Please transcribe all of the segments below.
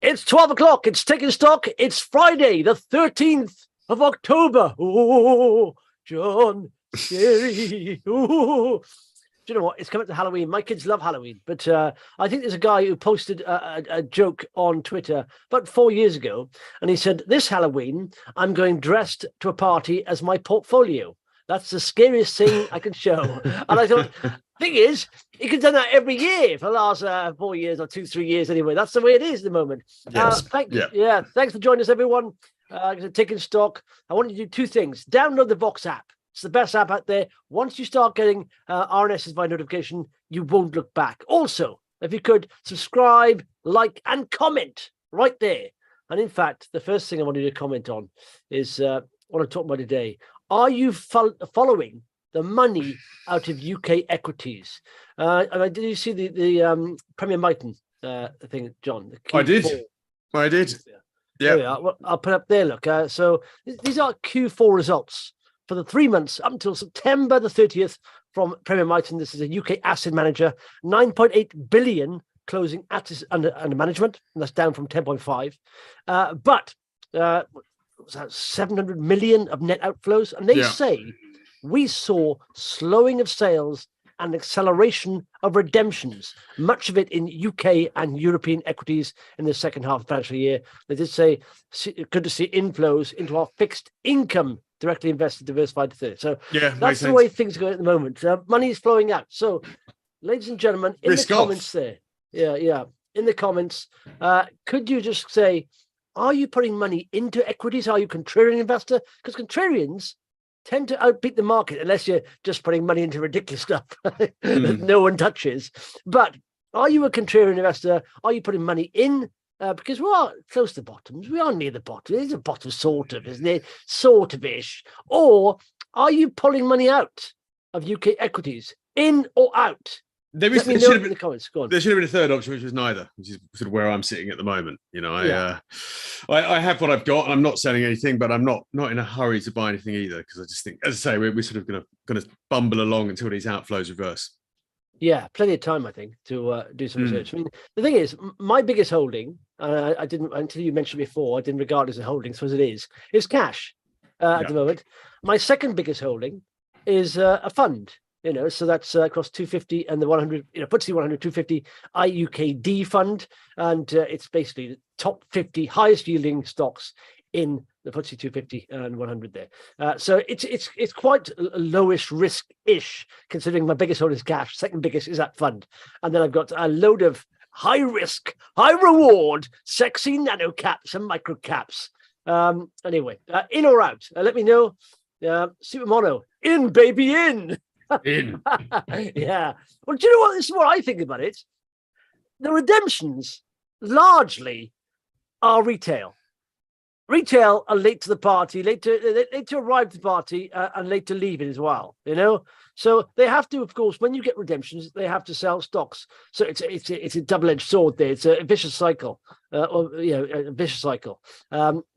It's 12 o'clock. It's taking stock. It's Friday, the 13th of October. Oh, John, scary. Oh. Do you know what? It's coming to Halloween. My kids love Halloween, but I think there's a guy who posted a joke on Twitter about 4 years ago, and he said, this Halloween, I'm going dressed to a party as my portfolio. That's the scariest thing I can show. And I thought, thing is, you could do that every year for the last 4 years or 2-3 years anyway. That's the way it is at the moment. Yes. Thanks for joining us, everyone. Taking stock. I want you to do two things. Download the Vox app. It's the best app out there. Once you start getting RNSs by notification, you won't look back. Also, if you could subscribe, like, and comment right there. And in fact, the first thing I want you to comment on is what I'm talking about today. Are you following the money out of UK equities? And did you see the Premier Miton thing, John? I did. Yeah. Well, I'll put up there. Look. So these are Q4 results for the 3 months up until September the 30th from Premier Miton. This is a UK asset manager, 9.8 billion closing assets under management, and that's down from 10.5. But was that 700 million of net outflows? And they say we saw slowing of sales and acceleration of redemptions, much of it in UK and European equities in the second half of the financial year. They did say good to see inflows into our fixed income directly invested diversified third. So that's the way things are going at the moment. Money is flowing out. So, ladies and gentlemen, in the comments there, in the comments, could you just say, are you putting money into equities? Are you a contrarian investor? Because contrarians tend to outbeat the market unless you're just putting money into ridiculous stuff that no one touches. But are you a contrarian investor? Are you putting money in? Because we are close to the bottoms. We are near the bottom. It's a bottom sort of, isn't it? Sort of-ish. Or are you pulling money out of UK equities, in or out? There should have been a third option, which was neither, which is sort of where I'm sitting at the moment. You know, I have what I've got. I'm not selling anything, but I'm not in a hurry to buy anything either, because I just think, as I say, we're sort of going to bumble along until these outflows reverse. Yeah, plenty of time, I think, to do some research. I mean, the thing is, my biggest holding, I didn't, until you mentioned before, I didn't regard it as a holding, so as it is cash at the moment. My second biggest holding is a fund. You know, so that's across 250 and the 100, FTSE 100, 250 IUKD fund. And it's basically the top 50 highest yielding stocks in the FTSE 250 and 100 there. So it's quite lowish risk-ish, considering my biggest holding is cash. Second biggest is that fund. And then I've got a load of high risk, high reward, sexy nano caps and micro caps. Anyway, in or out? Let me know. Super Mono, in, baby, in. In. Yeah. Well, do you know what? This is what I think about it. The redemptions largely are retail. Retail are late to the party, late to arrive to the party, and late to leave it as well. You know, so they have to, of course, when you get redemptions, they have to sell stocks. So it's a double-edged sword there. It's a vicious cycle, a vicious cycle.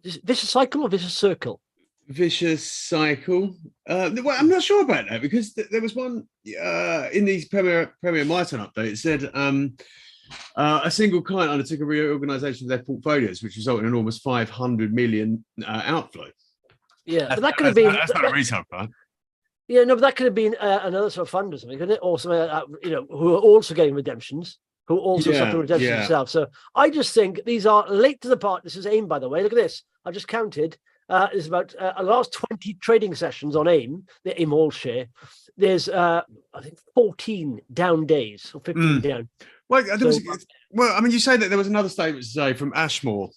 Vicious cycle or vicious circle? Vicious cycle. Well, I'm not sure about that, because there was one in these Premier Miton update. It said a single client undertook a reorganisation of their portfolios, which resulted in almost 500 million outflow. Yeah, but that could have been. That's not a retail client. Yeah, no, but that could have been another sort of fund or something, couldn't it? Or something who are also getting redemptions, who also suffer redemptions themselves. So I just think these are late to the party. This is AIM, by the way. Look at this. I just counted. There's about the last 20 trading sessions on AIM, the AIM all share. There's, I think, 14 down days or 15 down. Well, I mean, you say that there was another statement today from Ashmore,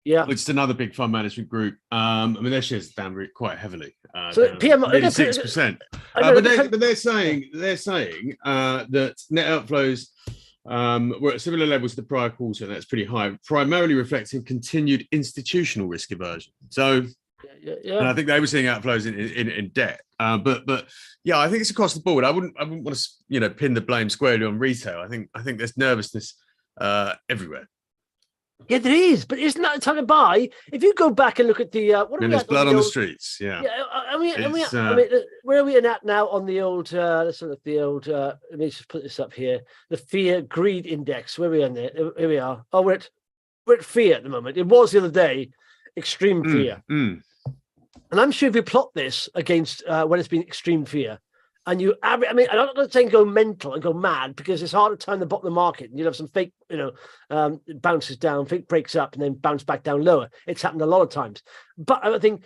which is another big fund management group. I mean, their shares are down quite heavily. So PMI 6%. But they're saying that net outflows were at similar levels to the prior quarter, and that's pretty high, primarily reflecting continued institutional risk aversion. So, and I think they were seeing outflows in debt, but yeah, I think it's across the board. I wouldn't want to pin the blame squarely on retail. I think there's nervousness everywhere. Yeah, there is, but isn't that the time to buy? If you go back and look at the there's blood on the streets. Yeah. I mean, where are we at now on the old? Let's look at the old. Let me just put this up here. The fear greed index. Where are we on there? Here we are. Oh, we're at we're at fear at the moment. It was the other day, extreme fear. And I'm sure if you plot this against when it's been extreme fear, and you average, I mean, I'm not going to say go mental and go mad, because it's hard to time the bottom of the market. And you'll have some fake, bounces down, fake breaks up, and then bounce back down lower. It's happened a lot of times. But I think,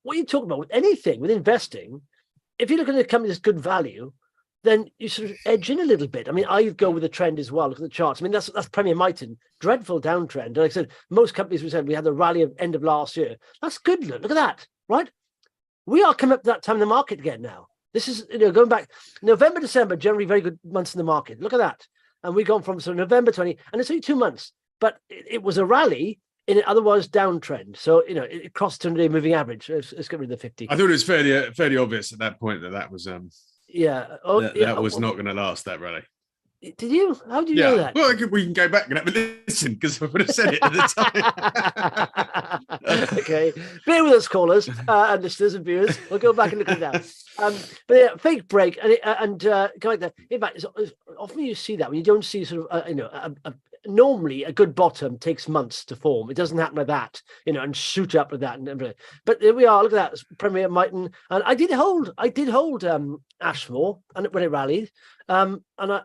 what you talk about with anything, with investing, if you're looking at a company that's good value, then you sort of edge in a little bit. I mean, I go with the trend as well. Look at the charts. I mean, that's Premier Miton, dreadful downtrend. Like I said, most companies, we said we had the rally of end of last year. That's good. Look at that, right? We are coming up to that time in the market again now. This is, going back November, December, generally very good months in the market. Look at that. And we've gone from November 20, and it's only 2 months, but it was a rally in an otherwise downtrend. So, it crossed 200-day moving average. Let's get rid of the 50. I thought it was fairly obvious at that point that was, that was not going to last, that rally. Did you? How did you know that? Well, we can go back and have a listen, because I would have said it at the time. Okay. Bear with us, callers and listeners and viewers. We'll go back and look at that. But yeah, fake break and go like that. In fact, often you see that when you don't see sort of, normally a good bottom takes months to form. It doesn't happen like that, and shoot up with that and everything. But there we are. Look at that, Premier Miton, and I did hold Ashmore, and when it rallied, and I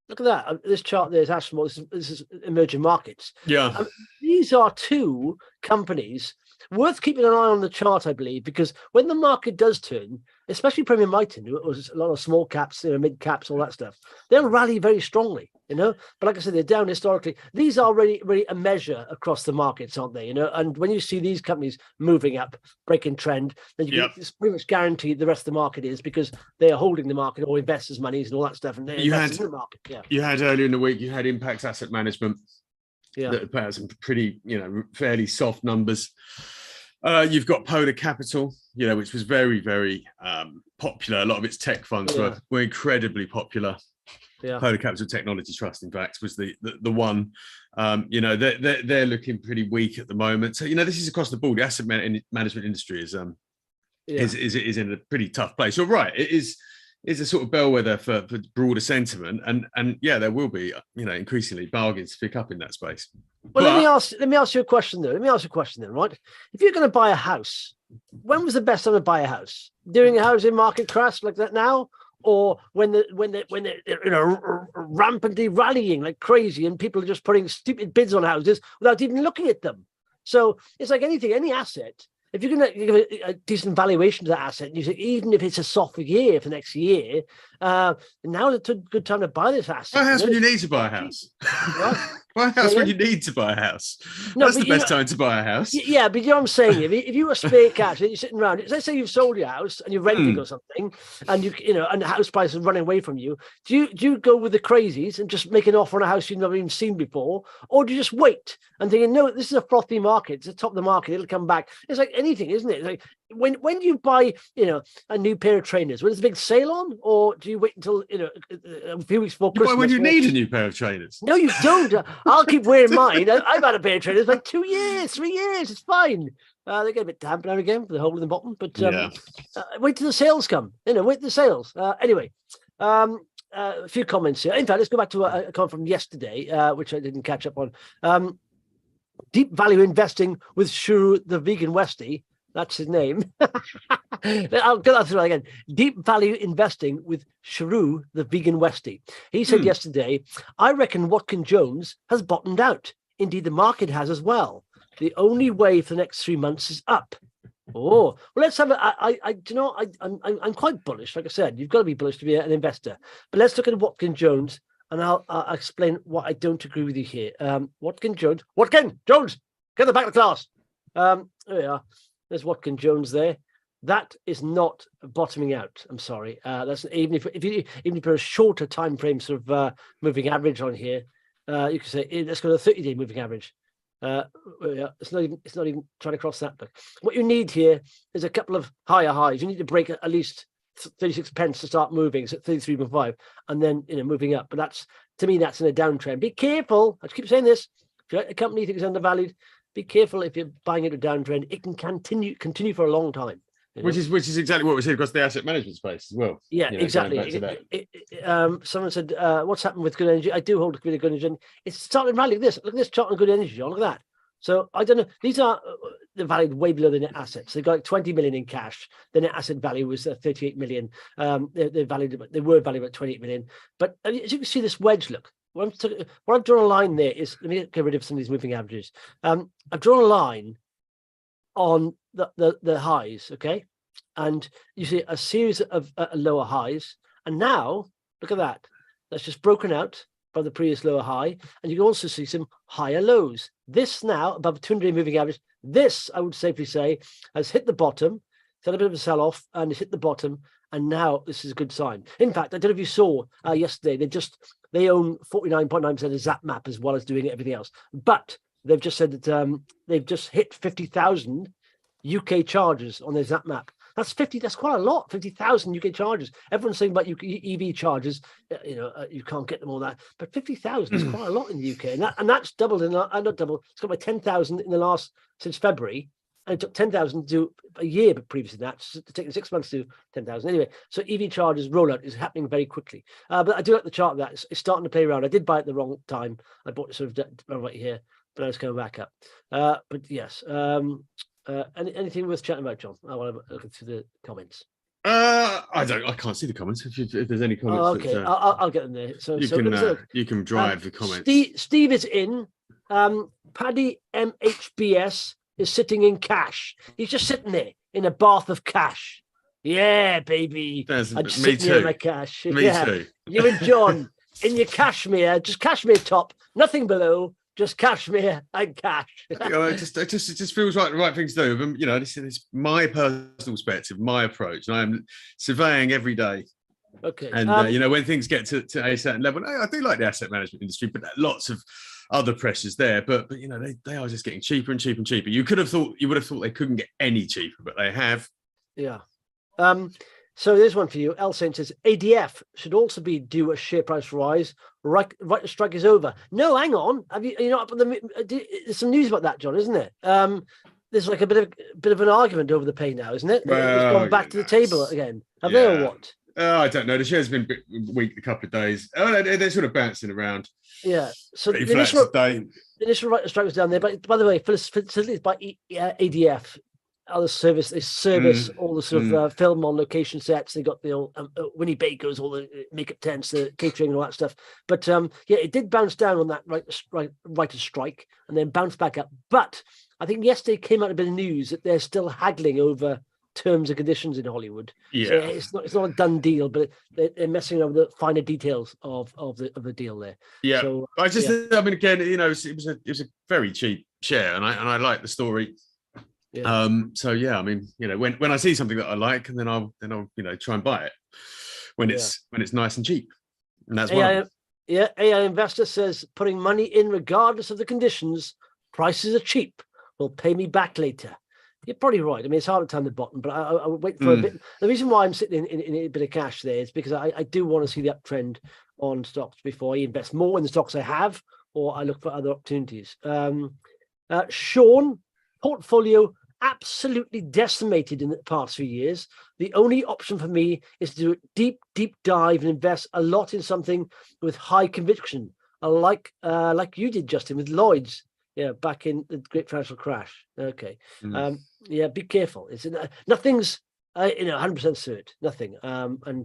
look at that. This chart there's Ashmore. This is emerging markets. Yeah, these are two companies worth keeping an eye on the chart, I believe, because when the market does turn, especially Premier Miton, it was a lot of small caps, mid caps, all that stuff, they'll rally very strongly, But like I said, they're down historically. These are really a measure across the markets, aren't they? And when you see these companies moving up, breaking trend, then you can pretty much guarantee the rest of the market is, because they are holding the market, or investors' monies and all that stuff, and they're investing in the market. Yeah. You had earlier in the week, you had Impax Asset Management. Yeah. That put out some pretty, fairly soft numbers. You've got Polar Capital, which was very, very popular. A lot of its tech funds were incredibly popular. Yeah. Polar Capital Technology Trust, in fact, was the one. They're looking pretty weak at the moment. So this is across the board. The asset management industry is in a pretty tough place. You're right. It is a sort of bellwether for broader sentiment, and there will be increasingly bargains to pick up in that space. Well, let me ask you a question though. Right? If you're going to buy a house, when was the best time to buy a house? During a housing market crash like that now, or when they're rampantly rallying like crazy, and people are just putting stupid bids on houses without even looking at them? So it's like anything, any asset. If you're going to give a decent valuation to that asset, you say, even if it's a soft year for next year, now is a good time to buy this asset. Buy a house when you need to buy a house. Buy a house when you need to buy a house. That's the best time to buy a house. Yeah, but you know what I'm saying? If you were spare cash and you're sitting around, let's say you've sold your house and you're renting or something, and and the house price is running away from you, do you go with the crazies and just make an offer on a house you've never even seen before, or do you just wait and think, no, this is a frothy market, it's the top of the market, it'll come back? It's like anything, isn't it? It's like when do you buy a new pair of trainers? When there's a big sale on, or do you wait until a few weeks before Christmas? When you need a new pair of trainers? No, you don't. I'll keep wearing mine. I've had a pair of trainers for like 2 years, 3 years. It's fine. They get a bit damp now and again for the hole in the bottom, but wait till the sales come. Wait till the sales. Anyway, a few comments here. In fact, let's go back to a comment from yesterday, which I didn't catch up on. Deep value investing with Shrew the Vegan Westie. That's his name. I'll go that through again. Deep value investing with Shrew the Vegan Westie. He said yesterday, I reckon Watkin Jones has bottomed out. Indeed, the market has as well. The only way for the next 3 months is up. Oh, well, let's have I'm quite bullish. Like I said, you've got to be bullish to be an investor. But let's look at Watkin Jones, and I'll explain what I don't agree with you here. Watkin Jones, get the back of the class. There we are. There's Watkin Jones there. That is not bottoming out. I'm sorry. That's even if you put a shorter time frame sort of moving average on here, you could say let's go to the 30-day moving average. It's not even trying to cross that. But what you need here is a couple of higher highs. You need to break at least 36 pence to start moving. So 33.5, and then moving up. But that's, to me, that's in a downtrend. Be careful. I keep saying this. If a company you think is undervalued, be careful if you're buying into a downtrend. It can continue for a long time. You know? Which is exactly what we see across the asset management space as well. Yeah, exactly. Someone said, "What's happened with Good Energy?" I do hold a Good Energy. It's starting rally. Look at this chart on Good Energy, John. Look at that. So I don't know. These are they're valued way below the net assets. They've got like 20 million in cash. The net asset value was 38 million. They were valued at 28 million. But as you can see, this wedge. Look, what I've drawn a line there is, let me get rid of some of these moving averages. I've drawn a line on the highs, okay, and you see a series of lower highs, and now look at that. That's just broken out by the previous lower high, and you can also see some higher lows. This now above 200-day moving average. This, I would safely say, has hit the bottom. It's had a bit of a sell-off, and it's hit the bottom, and now this is a good sign. In fact, I don't know if you saw yesterday, they own 49.9% of ZapMap as well as doing everything else, but they've just said that they've just hit 50,000 UK chargers on their ZapMap. That's quite a lot. 50,000 UK chargers. Everyone's saying about EV chargers. You can't get them all that, but 50,000 is quite a lot in the UK, and that's doubled not doubled. It's got by 10,000 in the last since February, and it took 10,000 to do a year, but previously that it's taken 6 months to do 10,000. Anyway, so EV chargers rollout is happening very quickly. But I do like the chart of that. It's starting to play around. I did buy it at the wrong time. I bought it sort of right here, but now it's coming back up. But yes. Anything worth chatting about, John? I want to look through the comments. I can't see the comments. If there's any comments, okay, I'll get them there. So you can drive the comments. Steve is in. Paddy MHBS is sitting in cash. He's just sitting there in a bath of cash. Yeah, baby. Me too. In my cash. Me too. You and John in your cashmere, just cashmere top, nothing below. Just cashmere and cash. It just feels like the right thing to do. This is my personal perspective, my approach, and I am surveying every day. Okay. And when things get to a certain level, I do like the asset management industry, but lots of other pressures there. But they are just getting cheaper and cheaper and cheaper. You would have thought they couldn't get any cheaper, but they have. Yeah. So there's one for you. El Saint says ADF should also be due a share price rise. Right to strike is over. No, hang on. Have you up on there's some news about that, John, isn't it? There's like a bit of an argument over the pay now, isn't it? Well, it's gone back to the table again. Have they or what? I don't know. The share's been weak a couple of days. They're sort of bouncing around. Yeah. So the initial right to strike was down there. But by the way, facilities by ADF. Other service, they service all the sort of film on location sets. They got the old Winnie Baker's, all the makeup tents, the catering, and all that stuff. But it did bounce down on that right to strike, and then bounce back up. But I think yesterday came out a bit of news that they're still haggling over terms and conditions in Hollywood. Yeah, so it's not a done deal, but they're messing over the finer details of the deal there. Yeah, so, again, it was a very cheap share, and I like the story. Yeah. When I see something that I like, and then I'll try and buy it when it's nice and cheap, and that's one. Yeah, AI Investor says putting money in regardless of the conditions, prices are cheap. Will pay me back later. You're probably right. I mean, it's hard to time the bottom, but I would wait for a bit. The reason why I'm sitting in a bit of cash there is because I do want to see the uptrend on stocks before I invest more in the stocks I have, or I look for other opportunities. Sean, portfolio absolutely decimated in the past few years. The only option for me is to do a deep dive and invest a lot in something with high conviction, like you did, Justin, with Lloyd's. Yeah, back in the great financial crash. Okay. Be careful. It's nothing's 100% cert, nothing.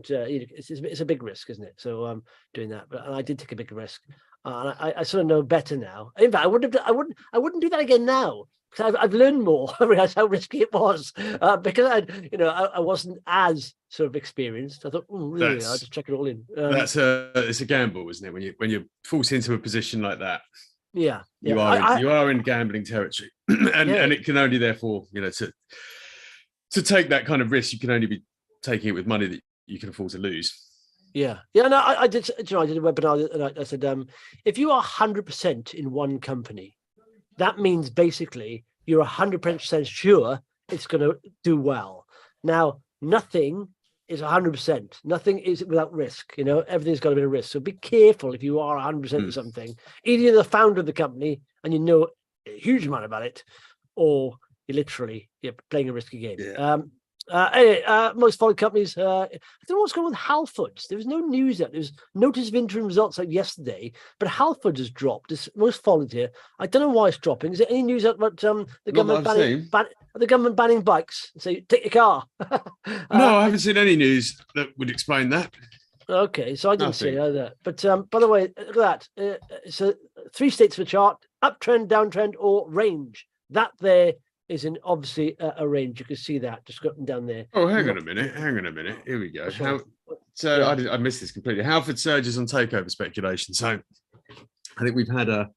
It's a big risk, isn't it? So doing that, but I did take a big risk, and I sort of know better now. In fact, I wouldn't do that again now. I've learned more. I realized how risky it was because I wasn't as sort of experienced. I thought, really, I'll just check it all in. It's a gamble, isn't it? When you're forced into a position like that. Yeah. You are in gambling territory, and it can only therefore to take that kind of risk, you can only be taking it with money that you can afford to lose. Yeah. No, I did. I did a webinar, and I said, if you are 100% in one company, that means basically you're 100% sure it's going to do well. Now, nothing is 100%. Nothing is without risk. Everything's got a bit of risk. So be careful if you are 100% of something. Either you're the founder of the company and you know a huge amount about it, or you're playing a risky game. Yeah. Anyway, most followed companies. I don't know what's going on with Halfords. There was no news yet. There was notice of interim results like yesterday, but Halfords has dropped. It's most followed here. I don't know why it's dropping. Is there any news about the government banning bikes? So take your car. No, I haven't seen any news that would explain that. Okay, so I didn't see either. But by the way, look at that. So 3 states for the chart: uptrend, downtrend, or range. That there is obviously a range. You can see that just up and down there. Oh, hang on a minute. Here we go. I missed this completely. Halford surges on takeover speculation. So I think we've had that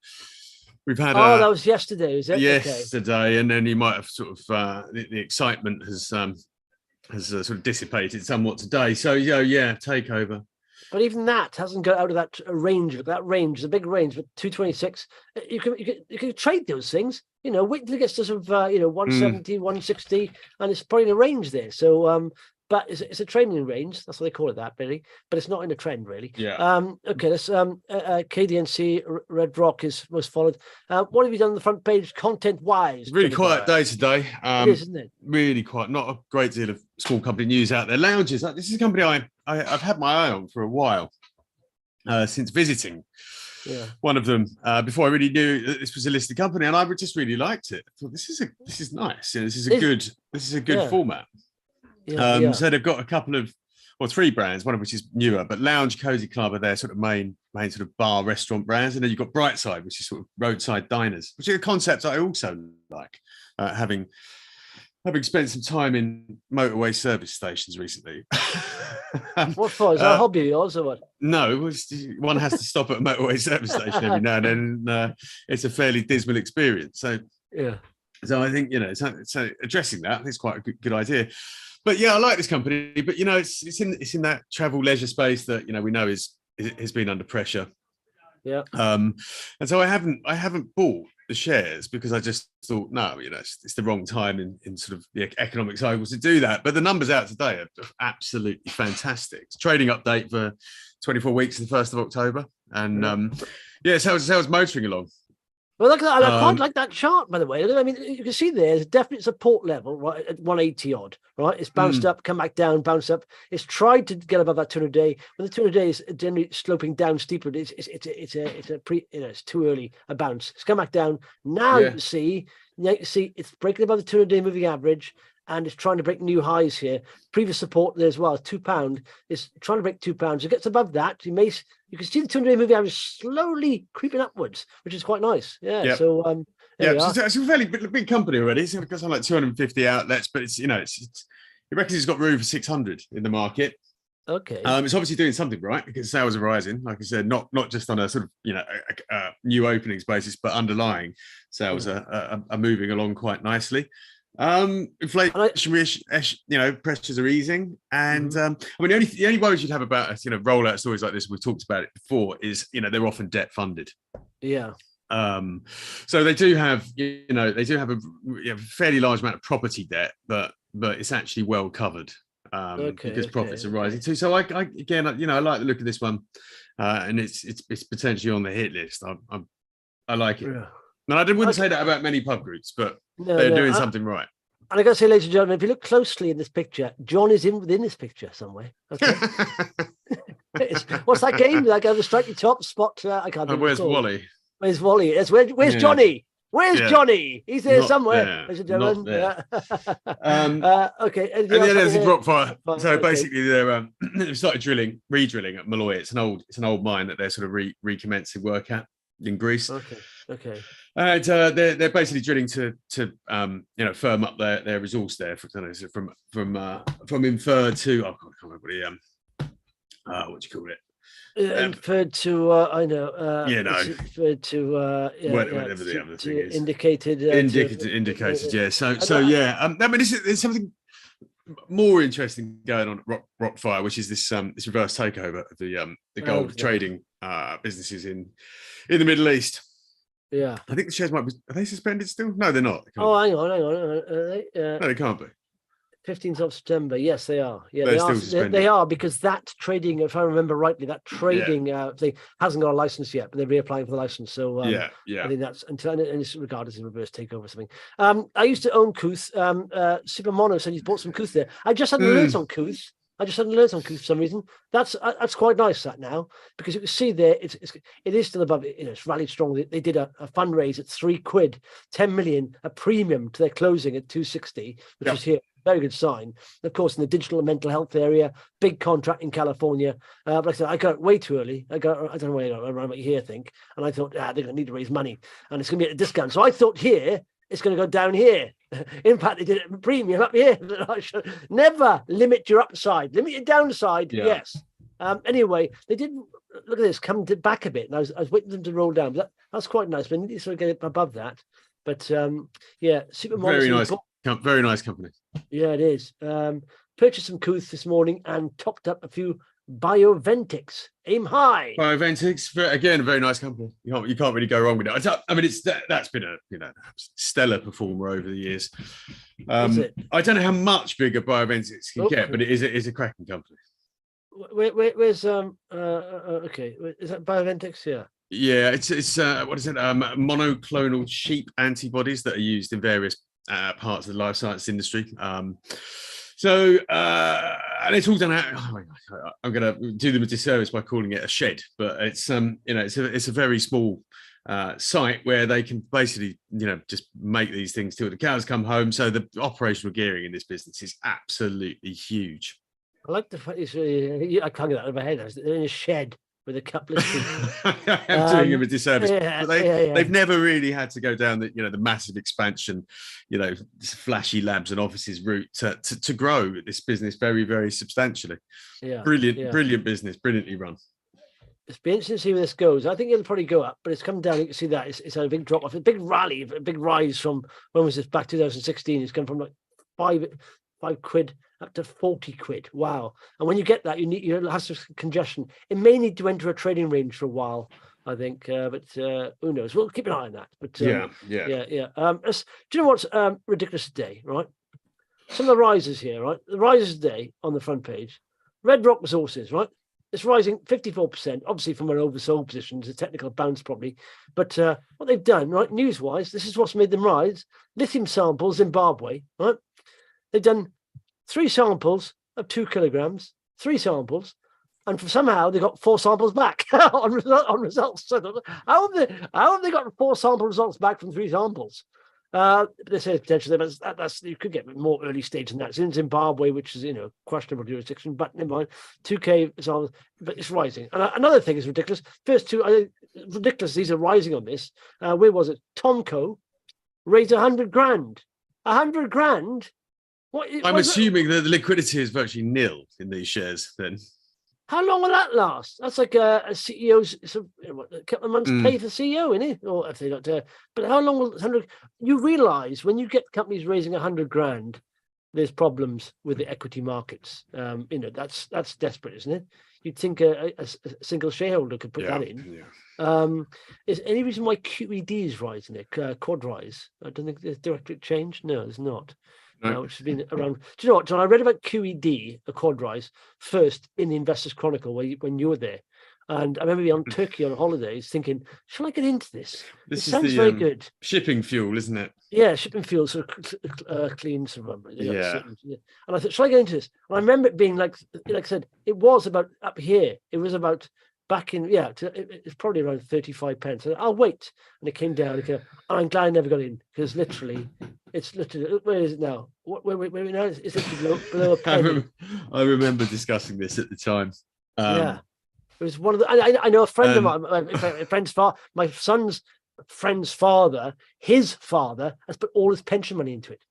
was yesterday, is it? Yesterday, okay. And then you might have sort of the excitement has sort of dissipated somewhat today. So yeah, takeover. But even that hasn't got out of that range. That range is a big range, but 226. You can trade those things. Wait till it gets to sort of 170, 160, and it's probably in a range there. So but it's a trading range. That's what they call it, that really. But it's not in a trend really. Yeah. Okay. Let's KDNC Red Rock is most followed. What have you done on the front page content wise? Really quiet day today. It is, isn't it? Really quiet. Not a great deal of small company news out there. Lounges. This is a company I've had my eye on for a while since visiting. Yeah. One of them before I really knew that this was a listed company, and I just really liked it. I thought this is nice. This is a good format. So they've got a couple of 3 brands, one of which is newer, but Lounge, Cozy Club are their sort of main sort of bar restaurant brands, and then you've got Brightside, which is sort of roadside diners, which is a concept I also like. Having spent some time in motorway service stations recently. What for? Is that a hobby of yours or what? No, one has to stop at a motorway service station every now and then. It's a fairly dismal experience. So yeah. So I think so addressing that, I think it's quite a good idea. But yeah, I like this company. But it's in that travel leisure space that we know has been under pressure. Yeah. And so I haven't bought the shares because I just thought, no, it's the wrong time in sort of the economic cycle to do that. But the numbers out today are absolutely fantastic. It's trading update for 24 weeks to the 1st of October. And so how's motoring along? Well, look at that. I quite like that chart, by the way. I mean, you can see there's definite support level, right, at 180 odd, right? It's bounced up, come back down, bounce up. It's tried to get above that 200-day. When the 200-day is generally sloping down steeper, it's too early a bounce. It's come back down. Now you can see it's breaking above the 200-day moving average, and it's trying to break new highs here. Previous support there as well, £2. It's trying to break £2. It gets above that. You can see the 200-day moving average slowly creeping upwards, which is quite nice. Yeah. Yep. So it's a fairly big company already. It's got something like 250 outlets, but it reckons it's got room for 600 in the market. Okay. It's obviously doing something right because sales are rising. Like I said, not just on a sort of a new openings basis, but underlying sales are moving along quite nicely. Inflation, pressures are easing, and I mean the only worries you'd have about rollout stories like this, we've talked about it before, is they're often debt funded. Yeah. So they do have a fairly large amount of property debt, but it's actually well covered because profits are rising too. So I like the look of this one, and it's potentially on the hit list. I like it. Yeah. And I wouldn't say that about many pub groups, but they're doing something right. And I got to say, ladies and gentlemen, if you look closely in this picture, John is within this picture somewhere. Okay. What's that game? Like a striking top spot. I can't. Where's Wally? Where's Wally? Where's Johnny? Where's Johnny? He's there somewhere. Ladies and gentlemen. Okay. And then there's the Rockfire. So basically, they've started re-drilling at Malloy. It's an old mine that they're sort of recommencing work at in Greece. Okay. And they're basically drilling to firm up their resource there from inferred to I can't remember what do you call it? Inferred to I know. Inferred to whatever the other thing is. Indicated. Indicated. Yeah. So yeah. I mean, there's something more interesting going on at Rockfire, which is this reverse takeover of the gold trading businesses in the Middle East. Yeah, I think the shares are they suspended still? No, they're not. Hang on. No, they can't be. 15th of September. Yes, they are. Yeah, They're they still are. suspended. They are, because that trading, if I remember rightly, that trading thing hasn't got a license yet, but they're reapplying for the license. So I think that's until, and it's regarded as a reverse takeover or something. I used to own Kooth. Super Mono said he's bought some Kooth there. I just had an alert on Kooth. For some reason. That's quite nice that now, because you can see there it is still above it. It's rallied strongly. They did a fundraise at £3, 10 million, a premium to their closing at 260, which was here. Very good sign. Of course, in the digital and mental health area, big contract in California. But like I said, I got it way too early. I don't know where I got around about here, I think. And I thought, they're going to need to raise money, and it's going to be at a discount. So I thought here it's going to go down here. In fact, they did it premium up here. Never limit your upside, limit your downside. Yeah. Yes. Anyway, they did, look at this, come back a bit, and I was waiting for them to roll down. But that's quite nice. But I need to sort of get it above that. But super very nice. Very nice company. Yeah, it is. Purchased some Kooth this morning and topped up a few Bioventix. Aim high. Bioventix, again, a very nice company. You can't really go wrong with it. I mean, that's been a stellar performer over the years. I don't know how much bigger Bioventix can get, but it is a cracking company. Where's okay? Is that Bioventix? Yeah. Yeah, it's what is it? Monoclonal sheep antibodies that are used in various parts of the life science industry. And it's all done out. I'm going to do them a disservice by calling it a shed, but it's it's a very small site where they can basically just make these things till the cows come home. So the operational gearing in this business is absolutely huge. I like the fact I can't get that out of my head. They're in a shed with a couple of I'm doing them a disservice. But they've never really had to go down the massive expansion, flashy labs and offices route to grow this business very, very substantially. Yeah, brilliant business, brilliantly run. It's been interesting to see where this goes. I think it'll probably go up, but it's come down. You can see that it's had a big drop off, a big rally, a big rise from, when was this, back 2016. It's come from like £5 up to £40. Wow. And when you get that, you have some congestion. It may need to enter a trading range for a while, I think, but who knows? We'll keep an eye on that. But do you know what's ridiculous today, right? Some of the risers here, right? The risers today on the front page, Red Rock Resources, right? It's rising 54%, obviously from an oversold position. It's a technical bounce probably. But what they've done, right, news-wise, this is what's made them rise. Lithium samples, Zimbabwe, right? They've done 3 samples of 2 kilograms, 3 samples, and somehow they got 4 samples back on results. So how have they got 4 sample results back from 3 samples? They say potentially that's you could get more early stage than that. It's in Zimbabwe, which is questionable jurisdiction, but never mind. 2K is on, but it's rising. And another thing is ridiculous. First 2 ridiculous. These are rising on this. Where was it? TomCo raised 100 grand. 100 grand. I'm assuming that the liquidity is virtually nil in these shares then. How long will that last? That's like a CEO's a couple of months pay for CEO, isn't it? Or if they got but how long will 100? You realise when you get companies raising 100 grand, there's problems with the equity markets. That's desperate, isn't it? You'd think a single shareholder could put that in. Yeah. Is any reason why QED is rising it? Quadrise. I don't think there's direct change. No, there's not. Which has been around. Do you know what, John? I read about QED, a Quadrise, first in the Investors Chronicle when you were there, and I remember being on Turkey on holidays, thinking, "Shall I get into this? This sounds very good." Shipping fuel, isn't it? Yeah, shipping fuel, sort of clean, sort of. Yeah. And I thought, "Shall I get into this?" And I remember it being like I said, it was about up here. It was about back in it's probably around 35 pence. I'll wait, and it came down. I'm glad I never got in because it's literally, where is it now? Where now? It's literally below a penny. I remember discussing this at the time. It was one of the. I know a friend of mine, a friend's father, my son's friend's father, his father has put all his pension money into it.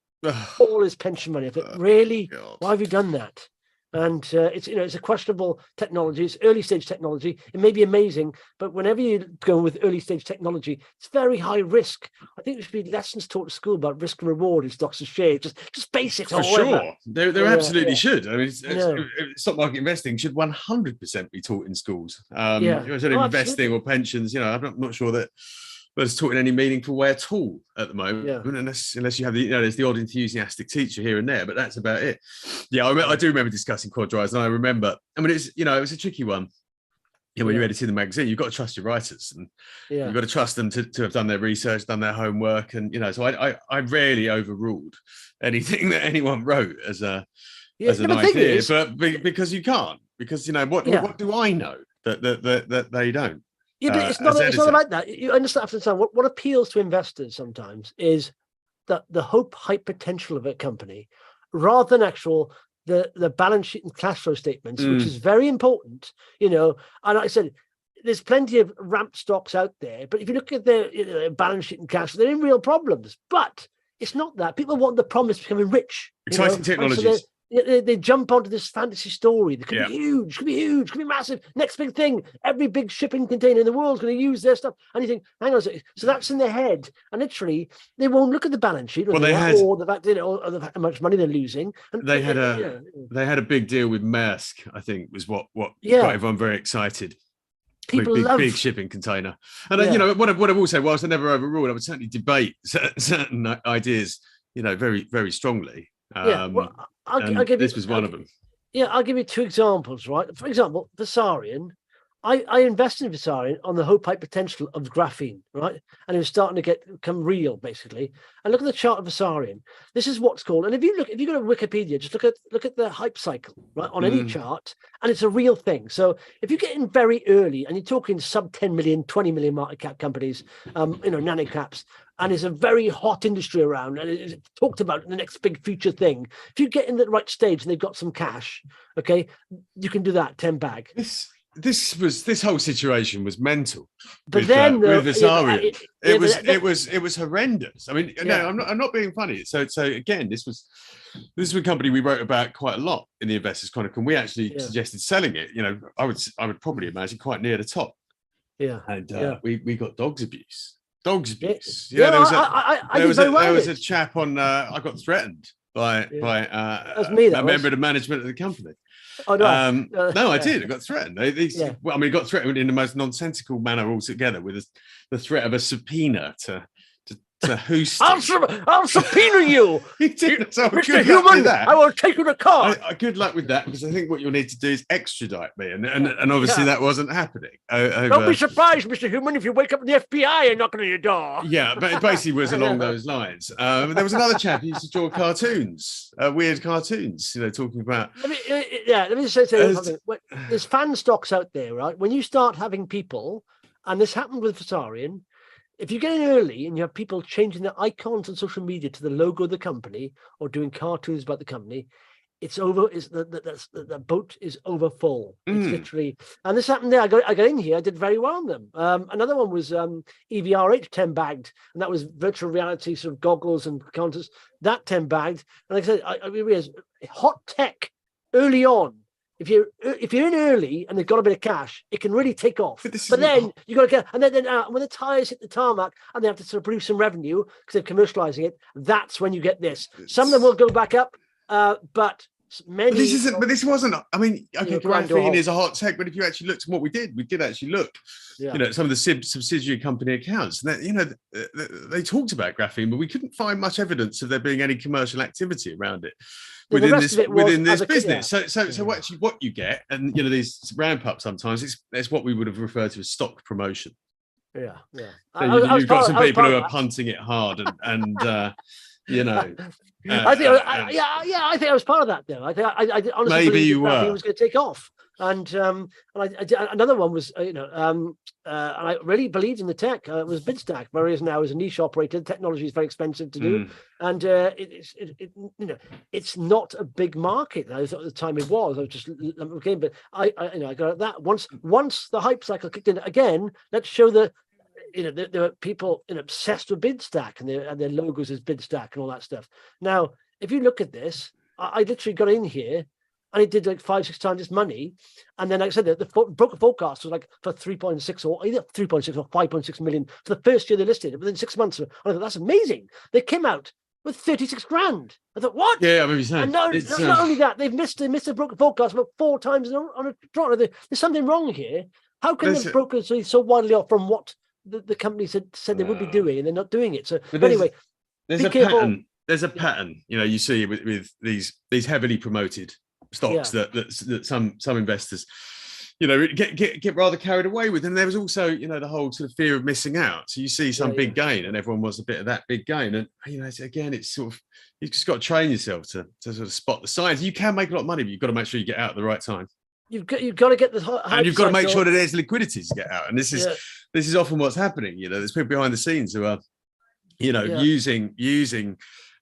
All his pension money. I thought, really? Why have you done that? And it's a questionable technology. It's early stage technology. It may be amazing, but whenever you go with early stage technology, it's very high risk. I think there should be lessons taught at school about risk and reward in stocks and shares, just basics. For sure, there absolutely should. I mean, stock market investing should 100% be taught in schools. Investing or pensions. I'm not sure that but it's taught in any meaningful way at all at the moment. Yeah. Unless you have there's the odd enthusiastic teacher here and there, but that's about it. Yeah, I do remember discussing Quadrise, and I remember, it was a tricky one. When you're editing the magazine, you've got to trust your writers, and you've got to trust them to have done their research, done their homework, and so I rarely overruled anything that anyone wrote as an idea, but because you can't, because what do I know that they don't? Yeah, but it's not about that. You understand what appeals to investors sometimes is that the hype potential of a company, rather than the balance sheet and cash flow statements, which is very important, and like I said, there's plenty of ramp stocks out there, but if you look at their balance sheet and cash, they're in real problems. But it's not that. People want the promise of becoming rich. Exciting technologies. So they jump onto this fantasy story that could be huge, could be massive, next big thing. Every big shipping container in the world is going to use their stuff. And you think, hang on a second. So that's in their head. And literally, they won't look at the balance sheet or the fact, or how much money they're losing. And they had a big deal with Maersk, I think, was what got everyone very excited. People love big shipping container. And what I will say, whilst I never overruled, I would certainly debate certain ideas, very, very strongly. I'll give this was one of them. Yeah, I'll give you two examples, right? For example, Versarien. I invested in Versarien on the hope hype potential of graphene, right? And it was starting to become real, basically. And look at the chart of Versarien. This is what's called, and if you go to Wikipedia, just look at the hype cycle, right, on any chart, and it's a real thing. So if you get in very early, and you're talking sub 10 million, 20 million market cap companies, nano caps, and it's a very hot industry around, and it's talked about the next big future thing. If you get in the right stage and they've got some cash, okay, you can do that 10 bag. This whole situation was mental. But with Versarien, it was horrendous. I mean, no, I'm not being funny. So again, this was a company we wrote about quite a lot in the Investors Chronicle, and we actually suggested selling it. I would probably imagine quite near the top. Yeah, and we got dogs abuse. Yeah, there was a chap on. I got threatened by a member of the management of the company. Oh, no. No, I did. I got threatened. I got threatened in the most nonsensical manner altogether, with the threat of a subpoena to Houston. I'll subpoena you. He did. So Mr. Human, I will take you to court. Good luck with that, because I think what you'll need to do is extradite me, and obviously that wasn't happening. Don't be surprised, Mr. Human, if you wake up in the FBI and knocking on your door. Yeah, but it basically was along those lines. There was another chap who used to draw cartoons, weird cartoons, talking about. Let me say something. There's fan stocks out there, right? When you start having people, and this happened with Versarien. If you get in early and you have people changing their icons on social media to the logo of the company or doing cartoons about the company, it's over. The boat is over full. It's literally, and this happened there. I got in here. I did very well on them. Another one was EVRH 10 bagged, and that was virtual reality sort of goggles and counters. That 10 bagged, and like I said, I realized hot tech early on. If you're in early and they've got a bit of cash, it can really take off. But then you got to get, and then when the tires hit the tarmac and they have to sort of produce some revenue because they're commercializing it, that's when you get this. Some of them will go back up, but many. But this wasn't. I mean, okay, graphene is a hot tech, but if you actually looked at what we did actually look. Some of the subsidiary company accounts. And they talked about graphene, but we couldn't find much evidence of there being any commercial activity around it. Within this business, so actually, what you get, and these ramp up sometimes, it's what we would have referred to as stock promotion. Yeah. So you've got some people who are punting it hard, and I think I was part of that though. I honestly maybe you were. It was going to take off, and another one was and I really believed in the tech. It was Bidstack, whereas now as a niche operator, technology is very expensive to do, and it's not a big market. At the time it was. I was just okay, but I got that once the hype cycle kicked in again. Let's show there were people obsessed with Bidstack and their logos as Bidstack and all that stuff. Now, if you look at this, I literally got in here and it did like 5-6 times its money. And then, like I said, the broker forecast was like for 3.6 or either 3.6 or 5.6 million for the first year they listed it. Within 6 months, I thought that's amazing. They came out with 36 grand. I thought, what? Yeah, I remember you saying. And not only that, they've missed the broker forecast about 4 times on a trot. There's something wrong here. How can the brokers be so widely off from what the companies had said they would be doing, and they're not doing it. So, but there's, anyway, there's a careful. pattern. There's a pattern, you see with these heavily promoted stocks that some investors, get rather carried away with. And there was also, the whole sort of fear of missing out. So you see some big gain, and everyone wants a bit of that big gain. And it's sort of, you've just got to train yourself to sort of spot the signs. You can make a lot of money, but you've got to make sure you get out at the right time. You've got to get the and you've got to make sure that there's liquidity to get out. And this is often what's happening. There's people behind the scenes who are, using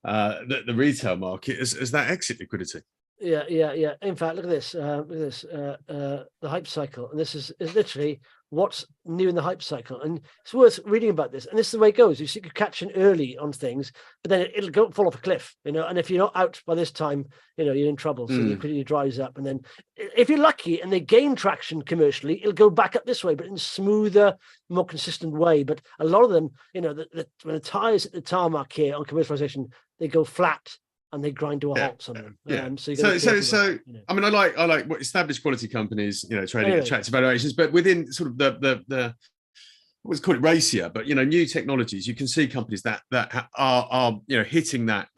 the retail market as that exit liquidity. Yeah. In fact, look at this. The hype cycle, and this is literally what's new in the hype cycle, and it's worth reading about this. And this is the way it goes. You see, you catch in early on things, but then it'll fall off a cliff, And if you're not out by this time, you're in trouble. So liquidity dries up, and then if you're lucky and they gain traction commercially, it'll go back up this way, but in a smoother, more consistent way. But a lot of them, when the tires hit the tarmac here on commercialization, they go flat. And they grind to a halt. Something. So I mean, I like what established quality companies, trading at attractive valuations, but within sort of the what's called it ratio, but new technologies, you can see companies that are hitting that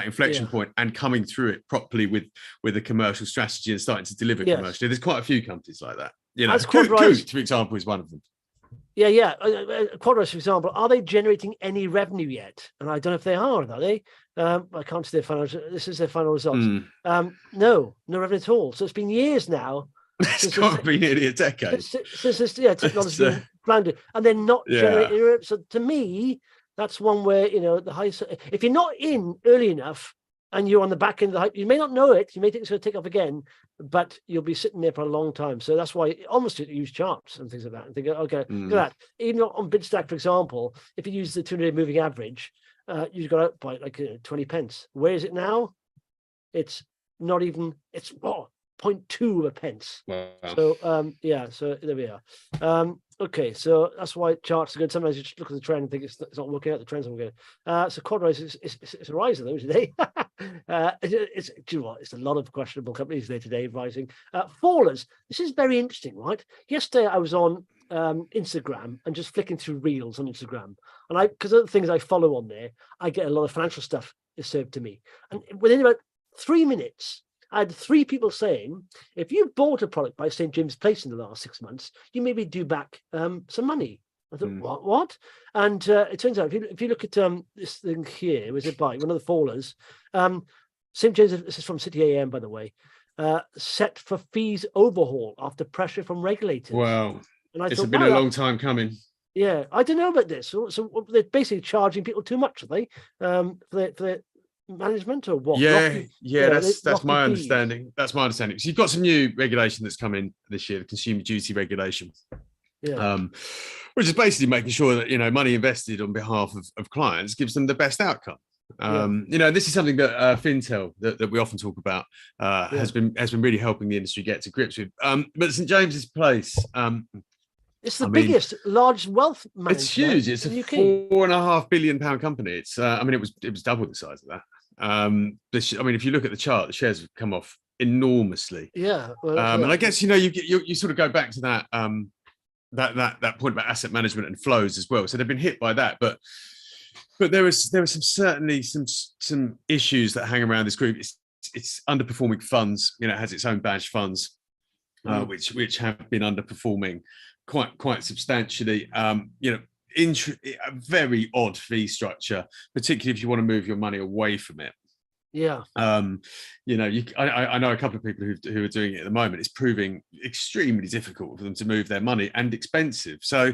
inflection point and coming through it properly with a commercial strategy and starting to deliver commercially. There's quite a few companies like that. Kooth, for example, is one of them. Quadrise, for example, are they generating any revenue yet? And I don't know if they are they? I can't see their financial. This is their final results. No revenue at all. So it's been years now. It's got to be nearly a decade since this technology's been branded, and they're not generating. So to me, that's one where the high. If you're not in early enough and you're on the back end of the hype, you may not know it. You may think it's going to take off again, but you'll be sitting there for a long time. So that's why almost you use charts and things like that and think, okay, look at that. Even on Bidstack, for example, if you use the 200-day moving average, you've got out by like 20 pence. Where is it now? It's not even. It's 0.2 of a pence. Wow. So so there we are. Okay, so that's why charts are good. Sometimes you just look at the trend and think it's not working out. The trend's not good. So Quadrise is a riser though today. It's a lot of questionable companies there today rising. Fallers. This is very interesting, right? Yesterday I was on Instagram and just flicking through reels on Instagram, and because of the things I follow on there, I get a lot of financial stuff is served to me, and within about 3 minutes. I had 3 people saying, if you bought a product by St. James Place in the last 6 months, you maybe due back some money. I thought, what? And it turns out, if you look at this thing here, was it by one of the fallers? St. James, this is from City AM, by the way, set for fees overhaul after pressure from regulators. Wow. And it's been a long time coming. Yeah, I don't know about this. So they're basically charging people too much, are they? For their management or what? That's my understanding. That's my understanding. So you've got some new regulation that's come in this year, the consumer duty regulation, which is basically making sure that money invested on behalf of clients gives them the best outcome. This is something that Fintel that we often talk about has been really helping the industry get to grips with. But St. James's Place. It's the biggest, largest wealth management. It's huge. It's a £4.5 billion company. It's, it was double the size of that. If you look at the chart, the shares have come off enormously. Yeah. Well, and I guess you sort of go back to that that point about asset management and flows as well. So they've been hit by that, but there was certainly some issues that hang around this group. It's underperforming funds. It has its own badge funds, which have been underperforming quite substantially. A very odd fee structure, particularly if you want to move your money away from it. Yeah. I know a couple of people who are doing it at the moment. It's proving extremely difficult for them to move their money and expensive. So,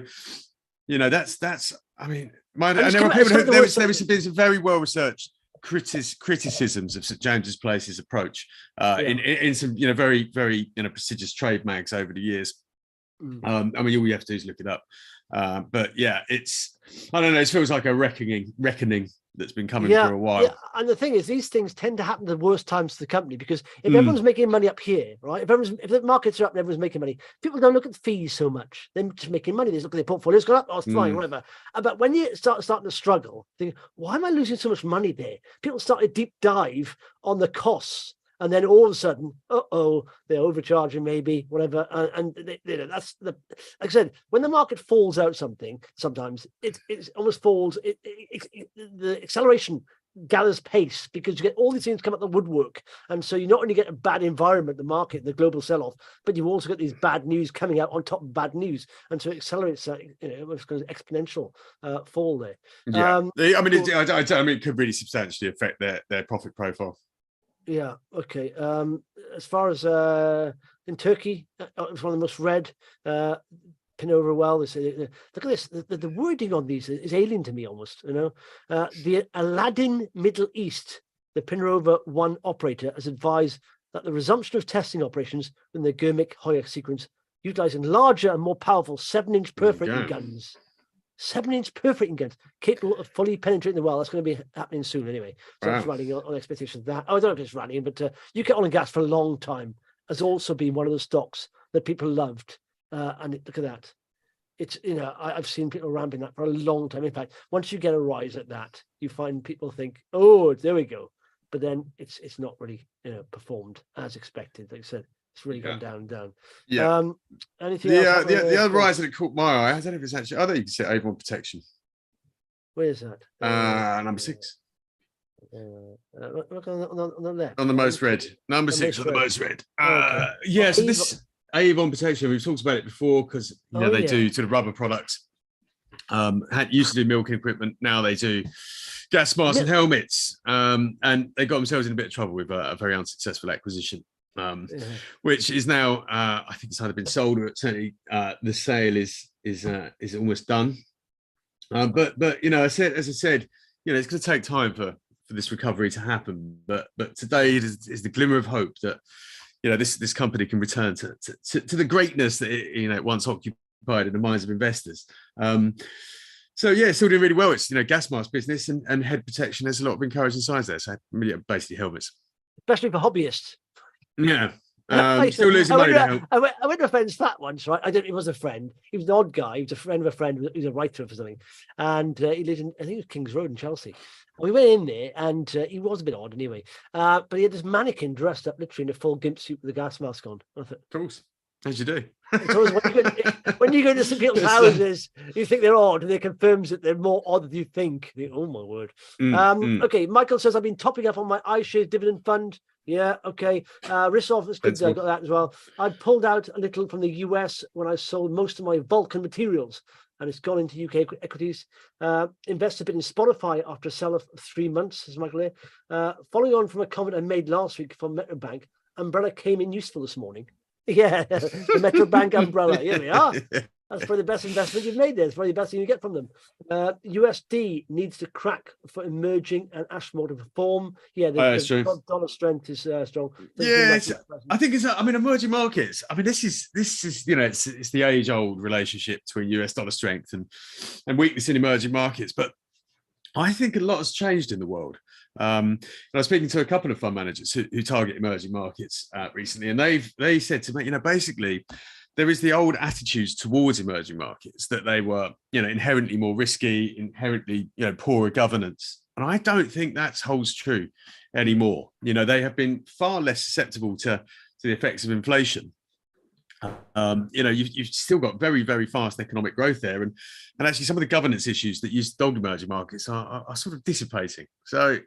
that's. I mean, there were people there was been some very well researched criticisms of St. James's Place's approach in some very very prestigious trade mags over the years. All you have to do is look it up. But yeah, I don't know. It feels like a reckoning that's been coming for a while. Yeah, and the thing is, these things tend to happen at the worst times to the company, because if everyone's making money up here, right? If the markets are up and everyone's making money, people don't look at the fees so much. They're just making money. They look at their portfolios go up, it's fine, whatever. But when you starting to struggle, think, why am I losing so much money there? People start a deep dive on the costs and then all of a sudden, they're overcharging maybe, whatever. And that's like I said, when the market falls out something, sometimes it almost falls. The acceleration gathers pace because you get all these things come out the woodwork, and so you not only get a bad environment, the market, the global sell-off, but you also get these bad news coming out on top of bad news, and so it accelerates it's going to exponential fall there. Yeah, I mean, it could really substantially affect their profit profile. Yeah. Okay. As far as in Turkey, it's one of the most read. Pin over well. They say, look at this. The wording on these is alien to me almost. The Aladdin Middle East, the pin over one operator, has advised that the resumption of testing operations in the Gurmik-Hoya sequence, utilizing larger and more powerful 7-inch perforating guns. 7-inch perforating guns capable of fully penetrating the well. That's going to be happening soon anyway. So it's running on expectations of that. I don't know if it's running, but UK Oil and Gas for a long time has also been one of the stocks that people loved. And look at that. It's, I've seen people ramping that for a long time. In fact, once you get a rise at that, you find people think, oh, there we go. But then it's not really, performed as expected. Like I said, it's really gone down and down. Yeah. Anything else? The other rise that caught my eye, I don't know if it's actually, I think you can see Avon Protection. Where is that? Number 6. Look on the left. On the most read. Number 6 on the most read. Yeah, so this Avon Protection, we've talked about it before because they do sort of rubber products. Used to do milking equipment, now they do gas masks and helmets. And they got themselves in a bit of trouble with a very unsuccessful acquisition. Which is now, I think it's either been sold or certainly the sale is almost done. But as I said, it's going to take time for this recovery to happen. But today is the glimmer of hope that this company can return to the greatness that it once occupied in the minds of investors. So yeah, it's still doing really well. It's gas mask business and head protection. There's a lot of encouraging signs there. So basically helmets, especially for hobbyists. Yeah. Still losing money. I went to a friend's flat once, right? He was a friend. He was an odd guy. He was a friend of a friend. He was a writer for something. And he lived in, I think it was King's Road in Chelsea. And we went in there and he was a bit odd anyway. But he had this mannequin dressed up literally in a full gimp suit with a gas mask on. I thought, of course, as you do. So when you go to some people's houses, you think they're odd, and it confirms that they're more odd than you think. Oh my word. Okay, Michael says, I've been topping up on my iShares dividend fund. Yeah, okay. Risk off, that's good. I got that as well. I pulled out a little from the US when I sold most of my Vulcan materials, and it's gone into UK equities. Invested a bit in Spotify after a sell of 3 months, says Michael here. Following on from a comment I made last week from Metro Bank, umbrella came in useful this morning. Yeah, the Metro Bank umbrella. Here we are. That's probably the best investment you've made there. It's probably the best thing you get from them. USD needs to crack for emerging and Ashmore to perform. Yeah, the dollar strength is strong. Yeah, I think it's. Emerging markets. This is it's the age-old relationship between US dollar strength and weakness in emerging markets. But I think a lot has changed in the world. I was speaking to a couple of fund managers who target emerging markets recently, and they said to me, basically, there is the old attitudes towards emerging markets that they were, inherently more risky, inherently, poorer governance. And I don't think that holds true anymore. They have been far less susceptible to the effects of inflation. You've still got very, very fast economic growth there. And actually some of the governance issues that used to dog emerging markets are sort of dissipating. So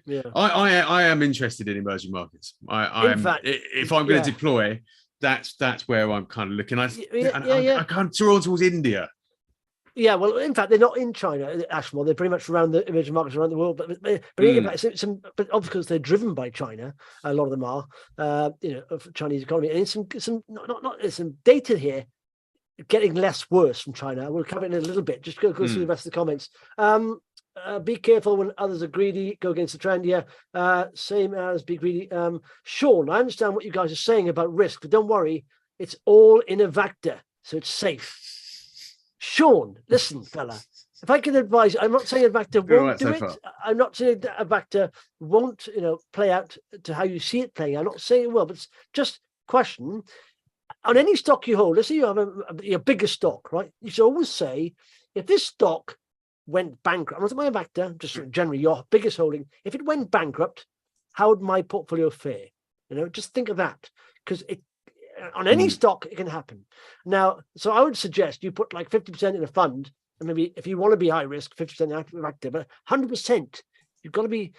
yeah. I am interested in emerging markets. If I'm going to deploy, that's where I'm kind of looking. I kind of drawn towards India. Yeah, well, in fact, they're not in China, Ashmore. They're pretty much around the emerging markets around the world. But in fact, but obviously because they're driven by China, a lot of them are, of Chinese economy. And some data here getting less worse from China. We'll cover it in a little bit. Just go through the rest of the comments. Be careful when others are greedy. Go against the trend. Yeah, same as be greedy. Sean, I understand what you guys are saying about risk, but don't worry, it's all in Avacta, so it's safe. Sean, listen, fella. If I can advise, I'm not saying Avacta won't do it. I'm not saying that Avacta won't, play out to how you see it playing. I'm not saying it will, but it's just question. On any stock you hold, let's say you have your biggest stock, right? You should always say, if this stock went bankrupt, I'm not talking about Avacta, just generally your biggest holding. If it went bankrupt, how would my portfolio fare? Just think of that, because it on any stock it can happen. Now, so I would suggest you put like 50% in a fund, and maybe if you want to be high risk, 50% active, but 100%, you've got to be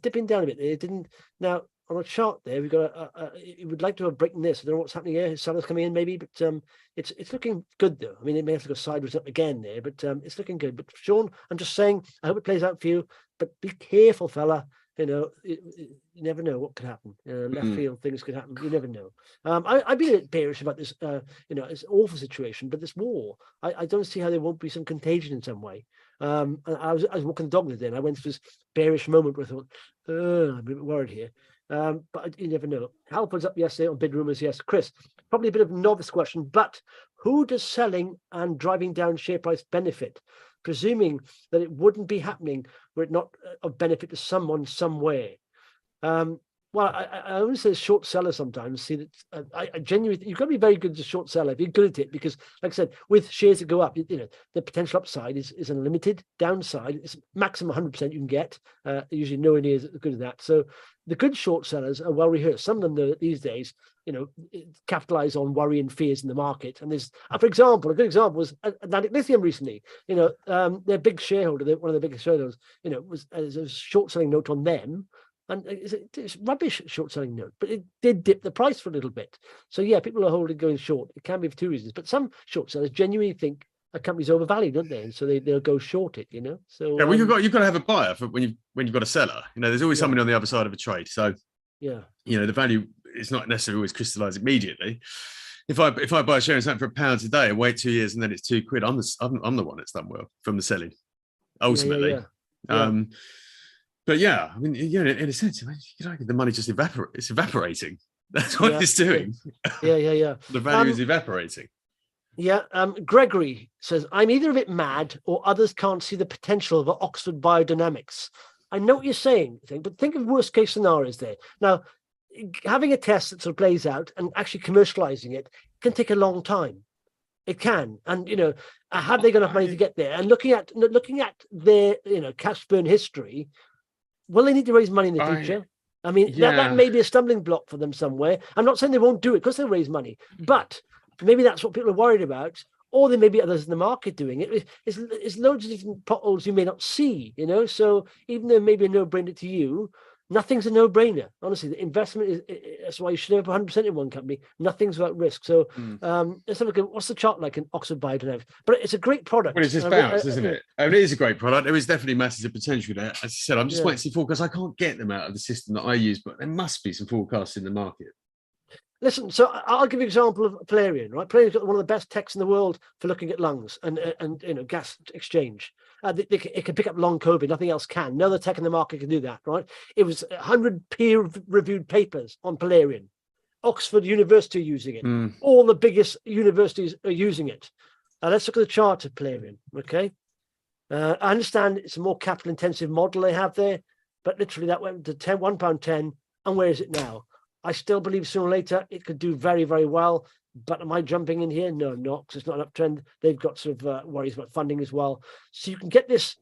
dipping down a bit. It didn't. Now on a chart there, we've got you would like to have breaking this. I don't know what's happening here. Sellers coming in maybe, but it's looking good though. I mean, it may have to go sideways up again there, but it's looking good. But Sean, I'm just saying, I hope it plays out for you, but be careful, fella. You never know what could happen. Left field things could happen. You never know. I've been a bit bearish about this. It's an awful situation, but this war, I don't see how there won't be some contagion in some way. And I was walking the dog the other day, and I went through this bearish moment where I thought, I'm a bit worried here. But you never know. Halfords up yesterday on bid rumors. Yes, Chris, probably a bit of a novice question, but who does selling and driving down share price benefit? Presuming that it wouldn't be happening were it not of benefit to someone somewhere. Well, I only say short seller sometimes. See that I genuinely, you've got to be very good as a short seller if you're good at it, because, like I said, with shares that go up, the potential upside is unlimited. Downside is maximum 100% you can get. Usually nowhere near as good as that. So the good short sellers are well rehearsed. Some of them, though, these days, capitalize on worry and fears in the market. And there's, for example, a good example was Atlantic Lithium recently. Their big shareholder, one of the biggest shareholders, was a short selling note on them. And it's rubbish short selling note, but it did dip the price for a little bit. So yeah, people are holding going short. It can be for two reasons, but some short sellers genuinely think a company's overvalued, don't they? And so they'll go short it. So yeah, well, you've got to have a buyer for when you've got a seller. There's always somebody on the other side of a trade. So yeah, the value is not necessarily always crystallized immediately. If I buy a share in something for £1 a day and wait 2 years and then it's £2, I'm the one that's done well from the selling, ultimately. Yeah. But yeah, I mean, in a sense, the money just it's evaporating. That's what it's doing. Yeah. The value is evaporating. Yeah. Gregory says, I'm either a bit mad or others can't see the potential of Oxford Biodynamics. I know what you're saying, but think of worst case scenarios there. Now, having a test that sort of plays out and actually commercializing it can take a long time. It can, and have they got enough money to get there? And looking at their cash burn history. Will they need to raise money in the future? I mean, that may be a stumbling block for them somewhere. I'm not saying they won't do it because they'll raise money, but maybe that's what people are worried about. Or there may be others in the market doing it. It's loads of different potholes you may not see, So even though it may be a no-brainer to you, nothing's a no-brainer. Honestly, the investment that's why you should have 100% in one company. Nothing's without risk. So let's have a look at what's the chart like in Oxford Biodynamics. But it's a great product. Well, it's just bounced, isn't it? I mean, it is a great product. There is definitely masses of potential there. As I said, I'm just waiting to see forecasts. I can't get them out of the system that I use, but there must be some forecasts in the market. Listen, so I'll give you an example of Polarean, right? Polarian's got one of the best techs in the world for looking at lungs and gas exchange. It can pick up long COVID. Nothing else can. No other tech in the market can do that, right? It was 100 peer-reviewed papers on Polarean. Oxford University are using it. All the biggest universities are using it. Let's look at the chart of Polarean, okay? I understand it's a more capital-intensive model they have there, but literally that went to £1.10, and where is it now? I still believe sooner or later it could do very, very well. But am I jumping in here? No, I'm not, because it's not an uptrend. They've got sort of worries about funding as well. So you can get this,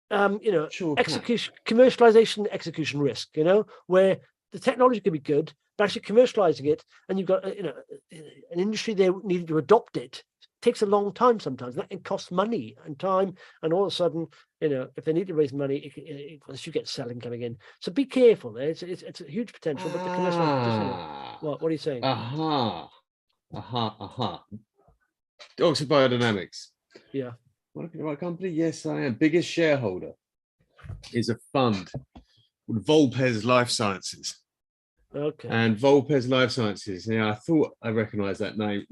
commercialization, execution risk, where the technology could be good, but actually commercializing it, and you've got, an industry there needing to adopt it. Takes a long time sometimes. That costs money and time, and all of a sudden, if they need to raise money, you get selling coming in. So be careful there. It's a huge potential, but the commercial. What are you saying? Oxford Biodynamics. Yeah. Want to be the right company? Yes, I am. Biggest shareholder is a fund called Volpes Life Sciences. Okay. And Volpes Life Sciences. I thought I recognised that name.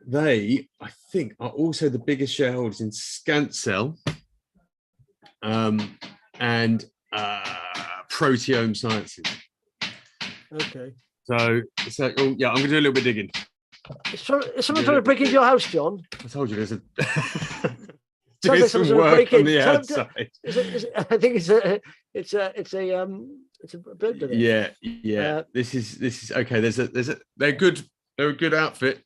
They, I think, are also the biggest shareholders in Scancell and Proteome Sciences. Okay. So I'm going to do a little bit digging. Is someone trying to break into your house, John? I told you there's doing some work on the outside. I think it's a burglar there. Yeah. This is okay. They're good. They're a good outfit.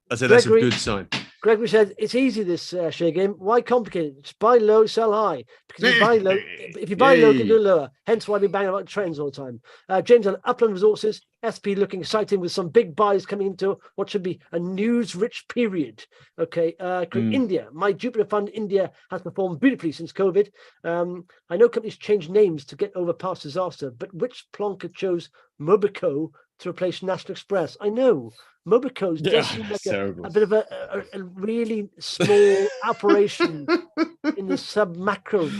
I said that's a good sign. Gregory said, it's easy, this share game. Why complicate it? Just buy low, sell high. Because if you buy low, you can do lower. Hence why we bang about trends all the time. James on Upland Resources, SP looking exciting with some big buys coming into what should be a news-rich period. Okay, India. My Jupiter fund, India, has performed beautifully since COVID. I know companies change names to get over past disaster, but which plonker chose Mobico to replace National Express? I know. Mobico's does seem like a bit of a really small operation in the sub-macro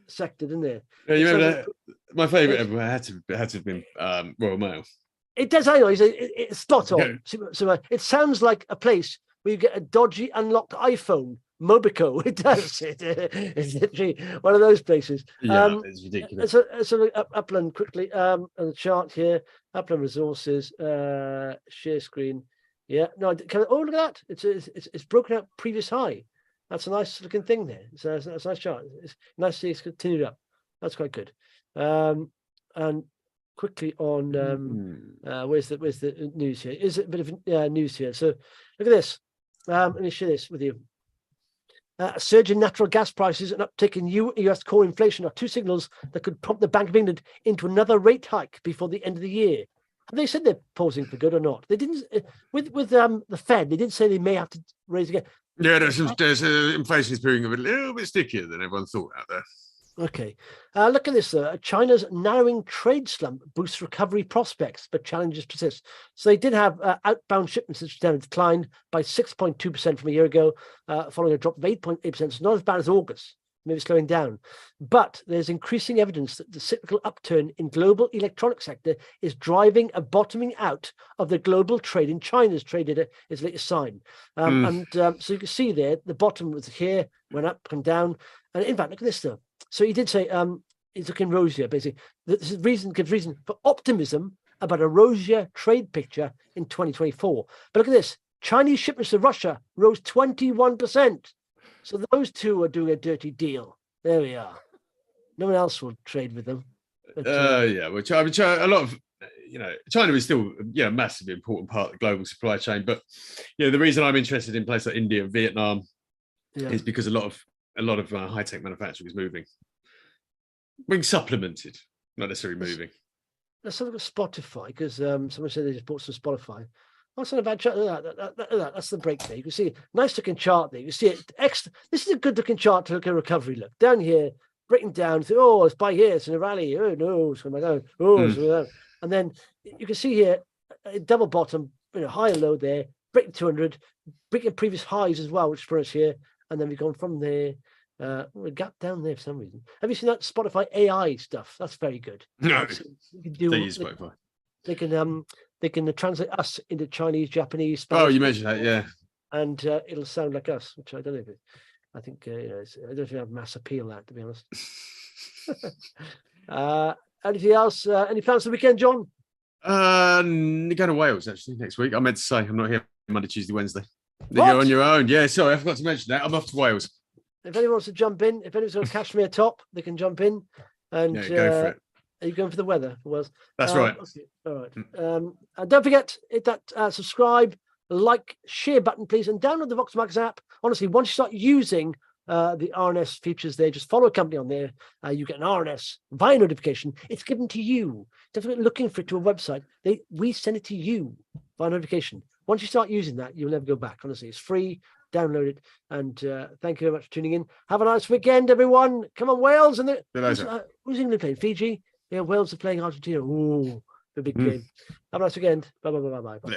sector, didn't it? Yeah, you remember that? My favourite ever had to have been Royal Mail. It does, I know. It's spot on. Yeah. So it sounds like a place where you get a dodgy unlocked iPhone. Mobico, it does. It's literally one of those places. Yeah, it's ridiculous. So Upland quickly on the chart here. Upland Resources, share screen. Yeah, no, look at that. It's broken out previous high. That's a nice looking thing there. So it's a nice chart. It's nice to see it's continued up. That's quite good. And quickly on where's the news here? Is it a bit of news here? So look at this. Let me share this with you. A surge in natural gas prices and uptick in US core inflation are two signals that could prompt the Bank of England into another rate hike before the end of the year. Have they said they're pausing for good or not? They didn't. With the Fed, they did say they may have to raise again. Yeah, there's inflation is proving a little bit stickier than everyone thought out there. Okay. Look at this, though. China's narrowing trade slump boosts recovery prospects, but challenges persist. So they did have outbound shipments that declined by 6.2% from a year ago, following a drop of 8.8%. So not as bad as August, maybe slowing down. But there's increasing evidence that the cyclical upturn in global electronics sector is driving a bottoming out of the global trade in China's trade data is the latest sign. So you can see there, the bottom was here, went up and down. And in fact, look at this, though. So he did say it's looking rosier, basically. This gives reason for optimism about a rosier trade picture in 2024. But look at this. Chinese shipments to Russia rose 21%. So those two are doing a dirty deal. There we are. No one else will trade with them. But, yeah, which a lot of, China is still, a massively important part of the global supply chain. But, the reason I'm interested in places like India and Vietnam is because a lot of high-tech manufacturing is moving, being supplemented, not necessarily moving. Let's have a look at Spotify, because someone said they just bought some Spotify. That's not a bad chart. That's the break there. You can see nice looking chart there. You can see it. This is a good looking chart to look at recovery. Look down here, breaking down. Let's buy here. It's in a rally. Oh no, it's going down. It's going down. And then you can see here, a double bottom, high and low there, breaking 200, breaking previous highs as well, which for us here. And then we've gone from there. We gap down there for some reason. Have you seen that Spotify AI stuff? That's very good. No, you can do. They use Spotify. They can translate us into Chinese, Japanese, Spanish. Oh, you mentioned that, yeah. And it'll sound like us, which I don't know if I think I don't think I have mass appeal that, to be honest. Anything else? Any plans for the weekend, John? Going to Wales actually next week. I meant to say I'm not here Monday, Tuesday, Wednesday. You're on your own. Yeah, sorry, I forgot to mention that. I'm off to Wales. If anyone wants to jump in, if anyone's got a cashmere top, they can jump in. And go for it. Are you going for the weather for Wales? That's right. Okay. All right. And don't forget, hit that subscribe, like, share button, please, and download the VoxMax app. Honestly, once you start using the RNS features there, just follow a company on there. You get an RNS via notification. It's given to you. Definitely looking for it to a website. We send it to you via notification. Once you start using that, you'll never go back. Honestly, it's free. Download it. And thank you very much for tuning in. Have a nice weekend, everyone. Come on, Wales. And who's England playing? Fiji? Yeah, Wales are playing Argentina. Ooh, the big game. Have a nice weekend. Bye. Yeah.